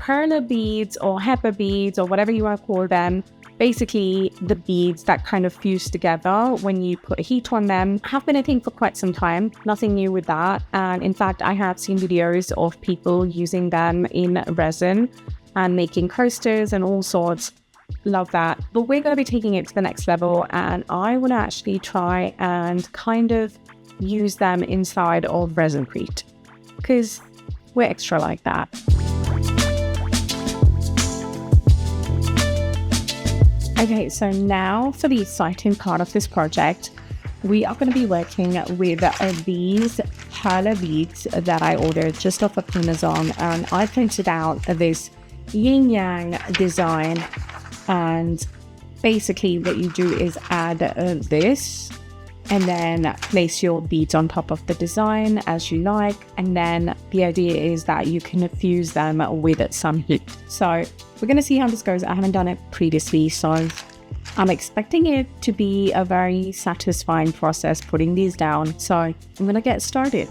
perler beads or heifer beads or whatever you want to call them. Basically, the beads that kind of fuse together when you put heat on them have been a thing for quite some time. Nothing new with that. And in fact, I have seen videos of people using them in resin and making coasters and all sorts. Love that. But we're going to be taking it to the next level, and I want to actually try and kind of use them inside of Resincrete because we're extra like that. Okay, so now for the exciting part of this project, we are going to be working with these perler beads that I ordered just off of Amazon, and I printed out this yin yang design. And basically what you do is add this and then place your beads on top of the design as you like. And then the idea is that you can fuse them with some heat. So we're going to see how this goes. I haven't done it previously, so I'm expecting it to be a very satisfying process putting these down. So I'm going to get started.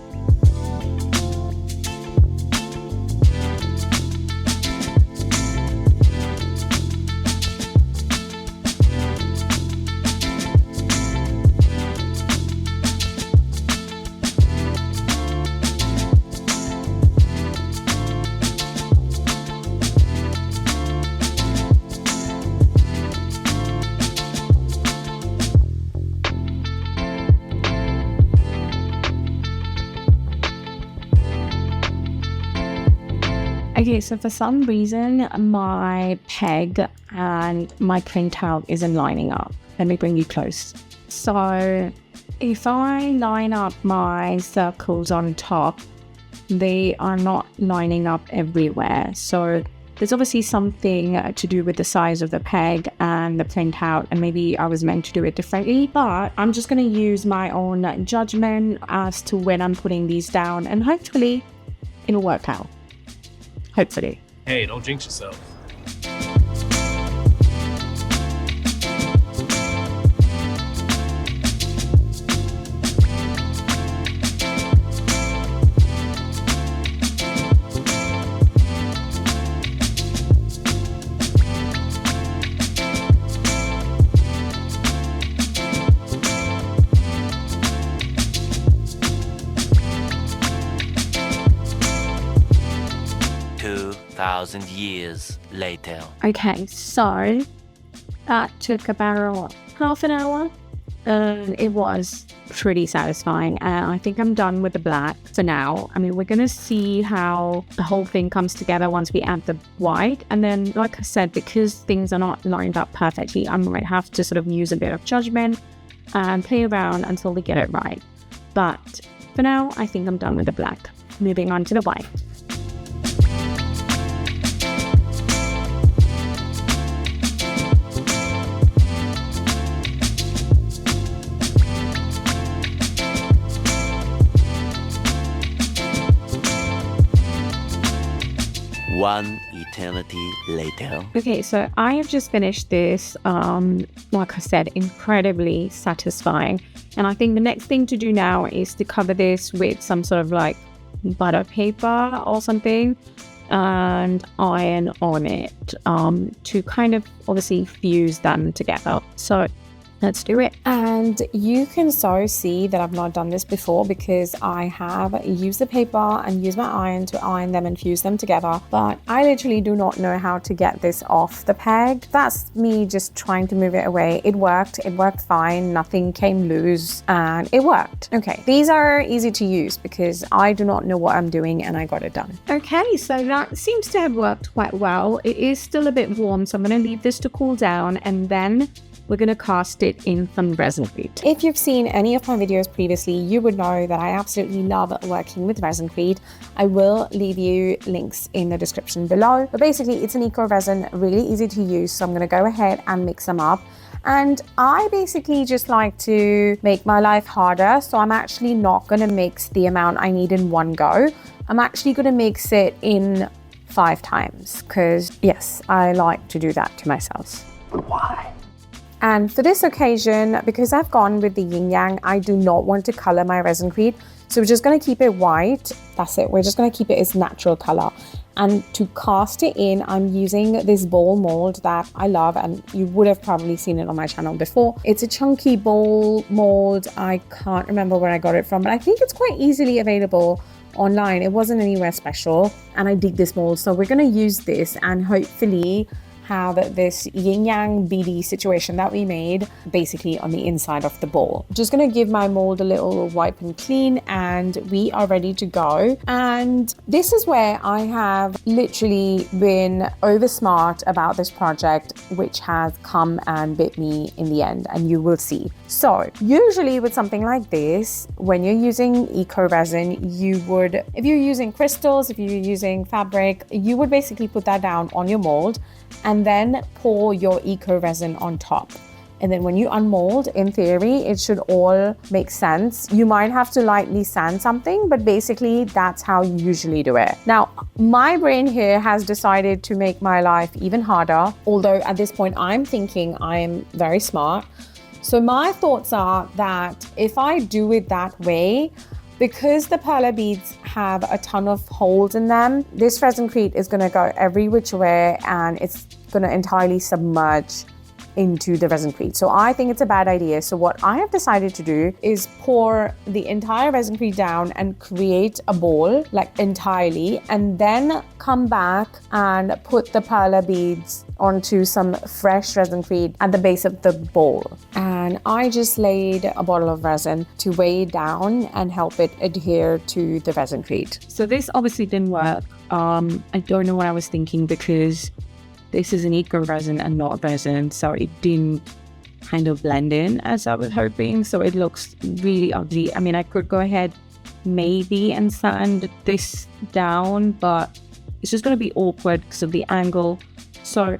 Okay, so for some reason, my peg and my printout isn't lining up. Let me bring you close. So if I line up my circles on top, they are not lining up everywhere. So there's obviously something to do with the size of the peg and the printout, and maybe I was meant to do it differently, but I'm just going to use my own judgment as to when I'm putting these down, and hopefully it'll work out. Hopefully. Hey, don't jinx yourself. 2,000 years later. Okay, so that took about half an hour. It was pretty satisfying, and I think I'm done with the black for now. I mean, we're gonna see how the whole thing comes together once we add the white, and then like I said, because things are not lined up perfectly, I might have to sort of use a bit of judgment and play around until we get it right. But for now, I think I'm done with the black. Moving on to the white. One eternity later. Okay, so I have just finished this, like I said, incredibly satisfying. And I think the next thing to do now is to cover this with some sort of like butter paper or something and iron on it to kind of obviously fuse them together. So let's do it. And you can so see that I've not done this before because I have used the paper and used my iron to iron them and fuse them together. But I literally do not know how to get this off the peg. That's me just trying to move it away. It worked fine. Nothing came loose and it worked. Okay, these are easy to use because I do not know what I'm doing and I got it done. Okay, so that seems to have worked quite well. It is still a bit warm, so I'm going to leave this to cool down and then we're going to cast it in some Resincrete. If you've seen any of my videos previously, you would know that I absolutely love working with Resincrete. I will leave you links in the description below. But basically, it's an eco resin, really easy to use. So I'm going to go ahead and mix them up. And I basically just like to make my life harder. So I'm actually not going to mix the amount I need in one go. I'm actually going to mix it in 5 times because, yes, I like to do that to myself. Why? And for this occasion, because I've gone with the yin yang, I do not want to color my Resincrete. So we're just going to keep it white. That's it. We're just going to keep it its natural color. And to cast it in, I'm using this bowl mold that I love, and you would have probably seen it on my channel before. It's a chunky bowl mold. I can't remember where I got it from, but I think it's quite easily available online. It wasn't anywhere special, and I dig this mold. So we're going to use this and hopefully have this yin yang beady situation that we made basically on the inside of the bowl. Just going to give my mold a little wipe and clean, and we are ready to go. And this is where I have literally been over smart about this project, which has come and bit me in the end, and you will see. So usually with something like this, when you're using eco resin, you would, if you're using crystals, if you're using fabric, you would basically put that down on your mold and then pour your eco resin on top. And then when you unmold, in theory, it should all make sense. You might have to lightly sand something, but basically that's how you usually do it. Now, my brain here has decided to make my life even harder, although at this point I'm thinking I'm very smart. So my thoughts are that if I do it that way, because the Perler beads have a ton of holes in them, this Resincrete is going to go every which way and it's going to entirely submerge into the Resincrete. So I think it's a bad idea. So what I have decided to do is pour the entire Resincrete down and create a bowl, like entirely, and then come back and put the Perler beads onto some fresh Resincrete at the base of the bowl. And I just laid a bottle of resin to weigh it down and help it adhere to the Resincrete. So this obviously didn't work. I don't know what I was thinking, because this is an eco resin and not resin, so it didn't kind of blend in as I was hoping. So it looks really ugly. I mean, I could go ahead maybe and sand this down, but it's just going to be awkward because of the angle. So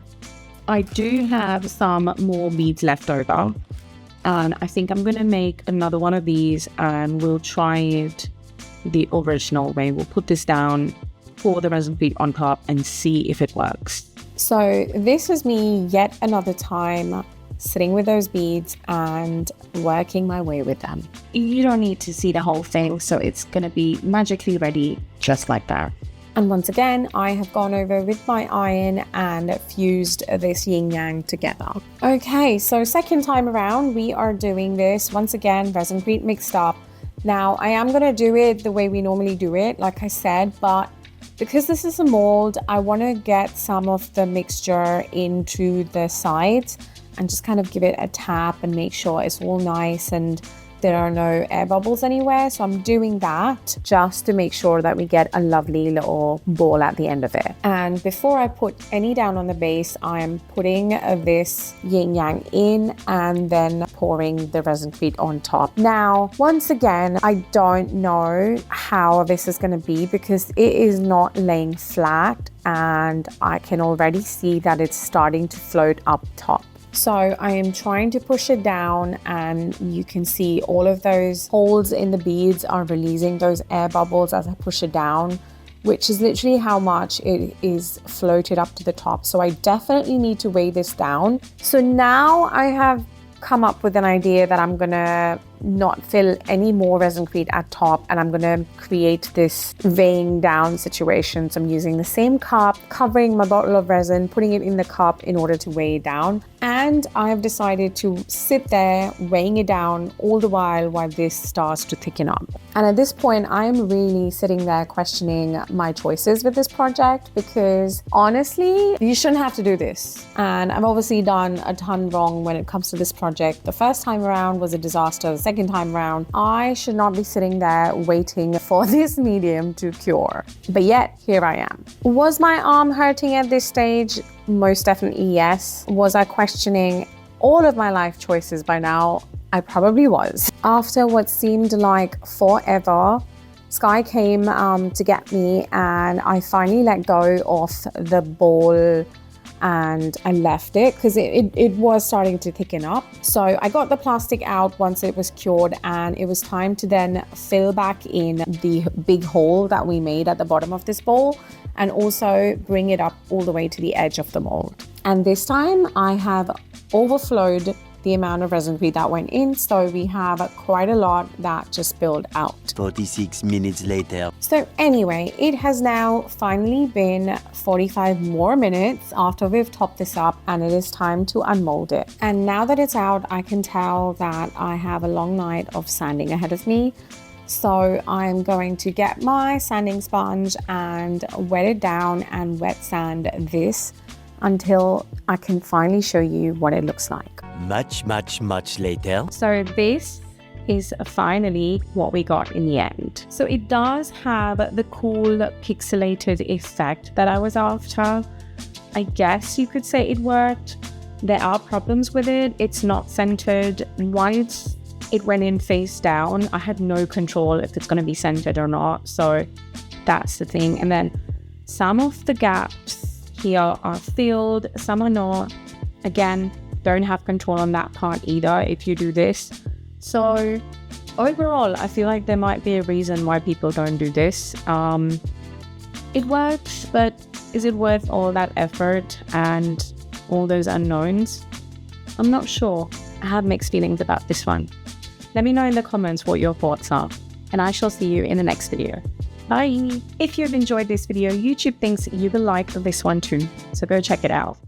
I do have some more beads left over, and I think I'm going to make another one of these and we'll try it the original way. We'll put this down, pour the Resincrete on top and see if it works. So this is me yet another time sitting with those beads and working my way with them. You don't need to see the whole thing, so it's going to be magically ready just like that. And once again, I have gone over with my iron and fused this yin yang together. Okay, so second time around, we are doing this once again, Resincrete mixed up. Now I am going to do it the way we normally do it, like I said, but because this is a mold, I want to get some of the mixture into the sides and just kind of give it a tap and make sure it's all nice and there are no air bubbles anywhere. So I'm doing that just to make sure that we get a lovely little ball at the end of it. And before I put any down on the base, I'm putting this yin yang in and then pouring the Resincrete on top. Now, once again, I don't know how this is going to be because it is not laying flat and I can already see that it's starting to float up top. So I am trying to push it down and you can see all of those holes in the beads are releasing those air bubbles as I push it down, which is literally how much it is floated up to the top. So I definitely need to weigh this down. So now I have come up with an idea that I'm gonna not fill any more Resincrete at top and I'm gonna create this weighing down situation. So I'm using the same cup, covering my bottle of resin, putting it in the cup in order to weigh it down. And I have decided to sit there weighing it down all the while this starts to thicken up. And at this point, I'm really sitting there questioning my choices with this project because honestly, you shouldn't have to do this. And I've obviously done a ton wrong when it comes to this project. The first time around was a disaster. The second time around, I should not be sitting there waiting for this medium to cure. But yet, here I am. Was my arm hurting at this stage? Most definitely yes. Was I questioning all of my life choices by now? I probably was. After what seemed like forever, Sky came to get me and I finally let go of the ball and I left it because it was starting to thicken up. So I got the plastic out once it was cured and it was time to then fill back in the big hole that we made at the bottom of this bowl and also bring it up all the way to the edge of the mold. And this time I have overflowed the amount of Resincrete that went in. So we have quite a lot that just spilled out. 46 minutes later. So anyway, it has now finally been 45 more minutes after we've topped this up, and it is time to unmold it. And now that it's out, I can tell that I have a long night of sanding ahead of me. So I'm going to get my sanding sponge and wet it down and wet sand this until I can finally show you what it looks like. Much later. So this is finally what we got in the end. So it does have the cool pixelated effect that I was after. I guess you could say it worked. There are problems with it. It's not centered. Once it went in face down, I had no control if it's going to be centered or not. So that's the thing. And then some of the gaps here are filled, some are not. Again, don't have control on that part either if you do this. So overall, I feel like there might be a reason why people don't do this. It works, but is it worth all that effort and all those unknowns? I'm not sure. I have mixed feelings about this one. Let me know in the comments what your thoughts are, and I shall see you in the next video. Bye! If you've enjoyed this video, YouTube thinks you will like this one too, so go check it out.